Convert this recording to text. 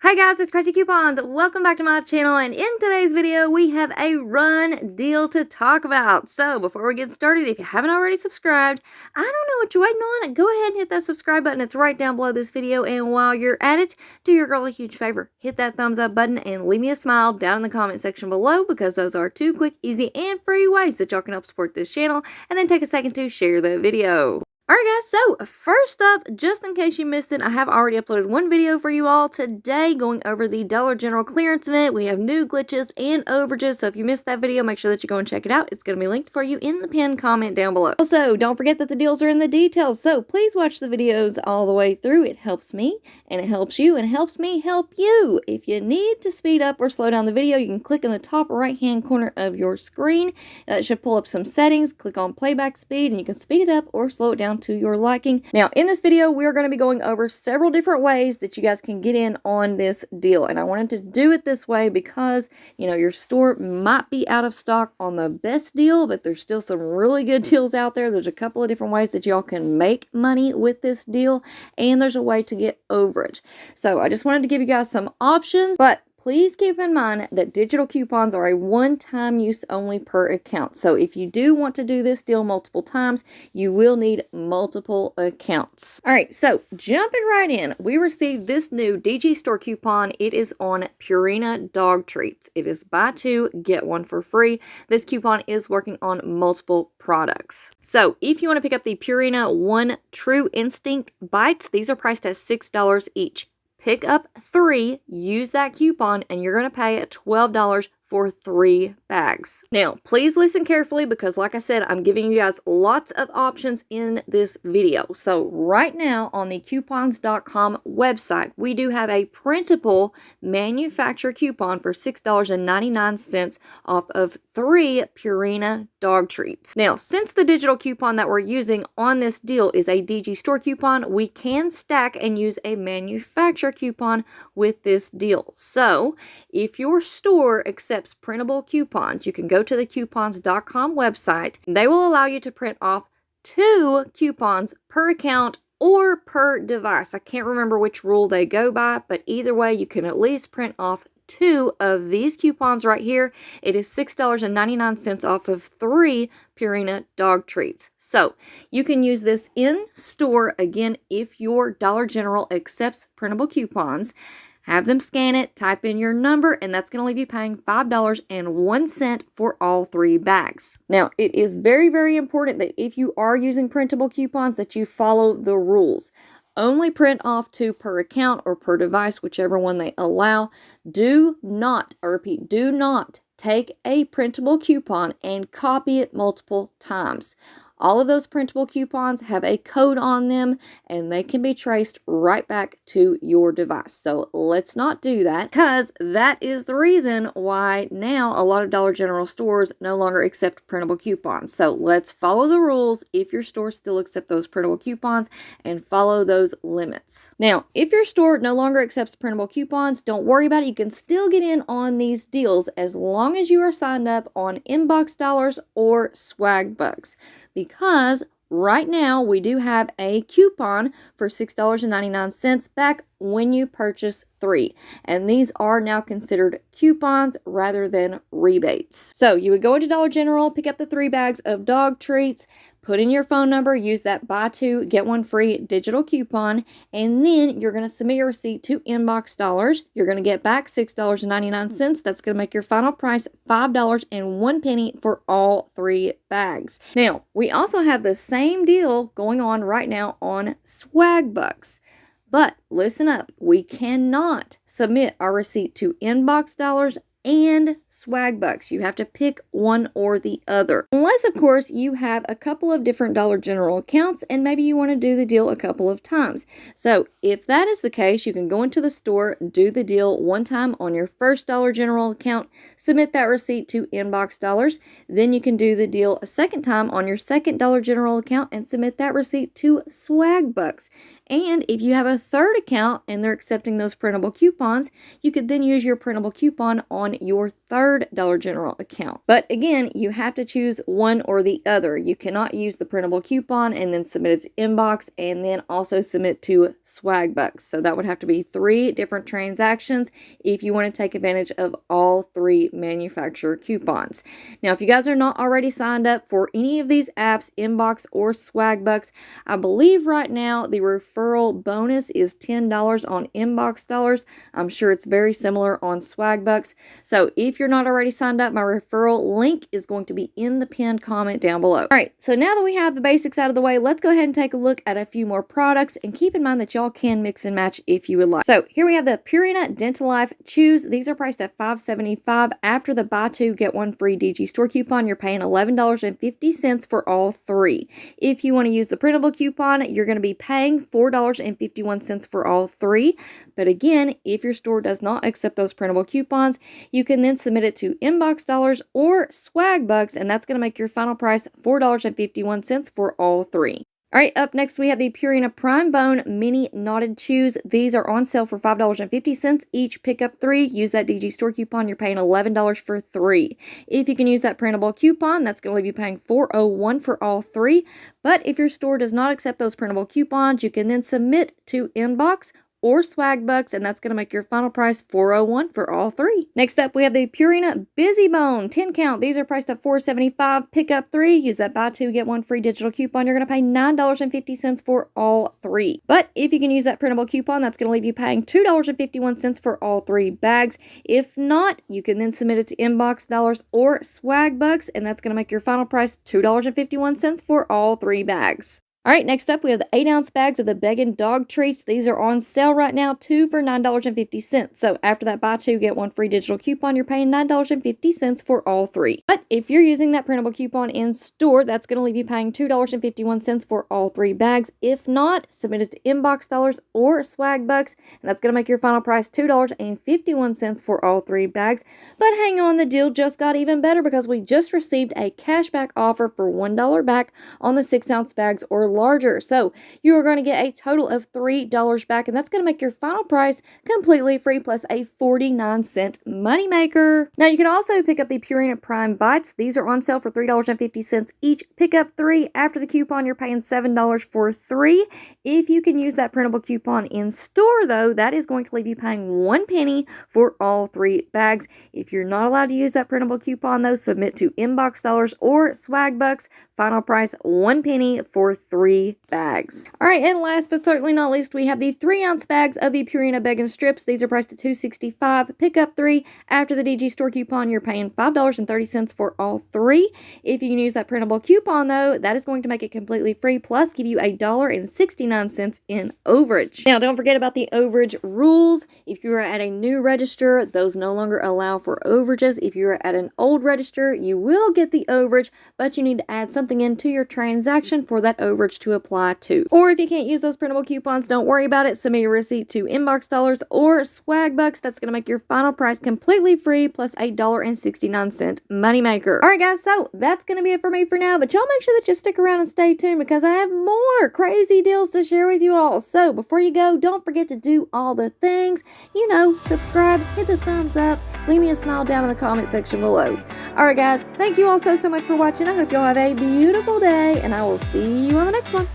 Hi guys, it's Craz-E Coupons. Welcome back to my channel, and in today's video we have a run deal to talk about. So before we get started, if you haven't already subscribed, I don't know what you're waiting on. Go ahead and hit that subscribe button. It's right down below this video, and while you're at it, do your girl a huge favor. Hit that thumbs up button and leave me a smile down in the comment section below, because those are two quick, easy, and free ways that y'all can help support this channel. And then take a second to share the video. Alright guys, so first up, just in case you missed it, I have already uploaded one video for you all today going over the Dollar General clearance event. We have new glitches and overages, so if you missed that video, make sure that you go and check it out. It's going to be linked for you in the pinned comment down below. Also, don't forget that the deals are in the details, so please watch the videos all the way through. It helps me, and it helps you, and it helps me help you. If you need to speed up or slow down the video, you can click in the top right-hand corner of your screen. It should pull up some settings. Click on playback speed, and you can speed it up or slow it down to your liking. Now, in this video, we are going to be going over several different ways that you guys can get in on this deal. And I wanted to do it this way because, you know, your store might be out of stock on the best deal, but there's still some really good deals out there. There's a couple of different ways that y'all can make money with this deal, and there's a way to get overage. So I just wanted to give you guys some options, but please keep in mind that digital coupons are a one-time use only per account. So if you do want to do this deal multiple times, you will need multiple accounts. All right, so jumping right in, we received this new DG Store coupon. It is on Purina dog treats. It is buy two, get one for free. This coupon is working on multiple products. So if you want to pick up the Purina One True Instinct Bites, these are priced at $6 each. Pick up 3, use that coupon, and you're going to pay $12 for 3 bags. Now, please listen carefully because, like I said, I'm giving you guys lots of options in this video. So right now on the coupons.com website, we do have a printable manufacturer coupon for $6.99 off of 3 Purina dog treats. Now, since the digital coupon that we're using on this deal is a DG Store coupon, we can stack and use a manufacturer coupon with this deal. So if your store accepts printable coupons, you can go to the coupons.com website. They will allow you to print off 2 coupons per account or per device. I can't remember which rule they go by, but either way, you can at least print off 2 of these coupons right here. It is $6.99 off of 3 Purina dog treats. So you can use this in store again if your Dollar General accepts printable coupons. Have them scan it, type in your number, and that's going to leave you paying $5.01 for all 3 bags. Now, it is very, very important that if you are using printable coupons that you follow the rules. Only print off 2 per account or per device, whichever one they allow. Do not, I repeat, do not take a printable coupon and copy it multiple times. All of those printable coupons have a code on them, and they can be traced right back to your device. So let's not do that, because that is the reason why now a lot of Dollar General stores no longer accept printable coupons. So let's follow the rules if your store still accepts those printable coupons, and follow those limits. Now, if your store no longer accepts printable coupons, don't worry about it. You can still get in on these deals as long as you are signed up on Inbox Dollars or Swagbucks. Because right now we do have a coupon for $6.99 back when you purchase 3. And these are now considered coupons rather than rebates. So you would go into Dollar General, pick up the 3 bags of dog treats, put in your phone number, use that buy 2, get 1 free digital coupon, and then you're going to submit your receipt to Inbox Dollars. You're going to get back $6.99. That's going to make your final price $5.01 for all 3 bags. Now, we also have the same deal going on right now on Swagbucks. But listen up, we cannot submit our receipt to Inbox Dollars and Swagbucks. You have to pick one or the other. Unless, of course, you have a couple of different Dollar General accounts and maybe you want to do the deal a couple of times. So if that is the case, you can go into the store, do the deal one time on your first Dollar General account, submit that receipt to Inbox Dollars. Then you can do the deal a second time on your second Dollar General account and submit that receipt to Swagbucks. And if you have a third account and they're accepting those printable coupons, you could then use your printable coupon on your third Dollar General account. But again, you have to choose one or the other. You cannot use the printable coupon and then submit it to Inbox and then also submit to Swagbucks. So that would have to be 3 different transactions if you want to take advantage of all 3 manufacturer coupons. Now, if you guys are not already signed up for any of these apps, Inbox or Swagbucks, I believe right now the referral bonus is $10 on Inbox dollars. I'm sure it's very similar on Swagbucks. So if you're not already signed up, my referral link is going to be in the pinned comment down below. All right, so now that we have the basics out of the way, let's go ahead and take a look at a few more products, and keep in mind that y'all can mix and match if you would like. So here we have the Purina Dental Life Chews. These are priced at $5.75. After the buy 2 get 1 free DG store coupon, you're paying $11.50 for all 3. If you want to use the printable coupon, you're going to be paying $4.51 for all 3. But again, if your store does not accept those printable coupons, you can then submit it to Inbox dollars or Swagbucks, and that's going to make your final price $4.51 for all 3. All right, up next we have the Purina Prime Bone Mini Knotted Chews. These are on sale for $5.50 each. Pick up 3. Use that DG store coupon. You're paying $11 for 3. If you can use that printable coupon, that's going to leave you paying $4.01 for all 3. But if your store does not accept those printable coupons, you can then submit to Inbox or Swagbucks, and that's going to make your final price $4.01 for all 3. Next up, we have the Purina Busy Bone 10 count. These are priced at $4.75. Pick up 3. Use that buy 2 get 1 free digital coupon. You're going to pay $9.50 for all 3. But if you can use that printable coupon, that's going to leave you paying $2.51 for all 3 bags. If not, you can then submit it to Inbox dollars or Swagbucks, and that's going to make your final price $2.51 for all 3 bags. All right, next up, we have the 8-ounce bags of the Beggin' Dog Treats. These are on sale right now, 2 for $9.50. So after that buy 2, get 1 free digital coupon, you're paying $9.50 for all 3. But if you're using that printable coupon in store, that's going to leave you paying $2.51 for all 3 bags. If not, submit it to Inbox dollars or Swagbucks, and that's going to make your final price $2.51 for all 3 bags. But hang on, the deal just got even better because we just received a cashback offer for $1 back on the 6-ounce bags or larger. So you are going to get a total of $3 back, and that's going to make your final price completely free plus a 49-cent moneymaker. Now you can also pick up the Purina Prime Bites. These are on sale for $3.50 each. Pick up 3. After the coupon, you're paying $7 for 3. If you can use that printable coupon in store, though, that is going to leave you paying 1 penny for all 3 bags. If you're not allowed to use that printable coupon, though, submit to Inbox dollars or Swagbucks. Final price 1 penny for 3 bags. All right, and last but certainly not least, we have the 3-ounce bags of the Purina Beggin' Strips. These are priced at $2.65. Pick up 3. After the DG store coupon, you're paying $5.30 for all 3. If you can use that printable coupon, though, that is going to make it completely free, plus give you $1.69 in overage. Now, don't forget about the overage rules. If you are at a new register, those no longer allow for overages. If you're at an old register, you will get the overage, but you need to add something into your transaction for that overage to apply to. Or if you can't use those printable coupons, don't worry about it. Submit your receipt to Inbox dollars or Swagbucks. That's going to make your final price completely free plus a $1.69 moneymaker. All right, guys, so that's going to be it for me for now, but y'all make sure that you stick around and stay tuned because I have more crazy deals to share with you all. So before you go, don't forget to do all the things. You know, subscribe, hit the thumbs up, leave me a smile down in the comment section below. All right, guys, thank you all so much for watching. I hope y'all have a beautiful day, and I will see you on the next one.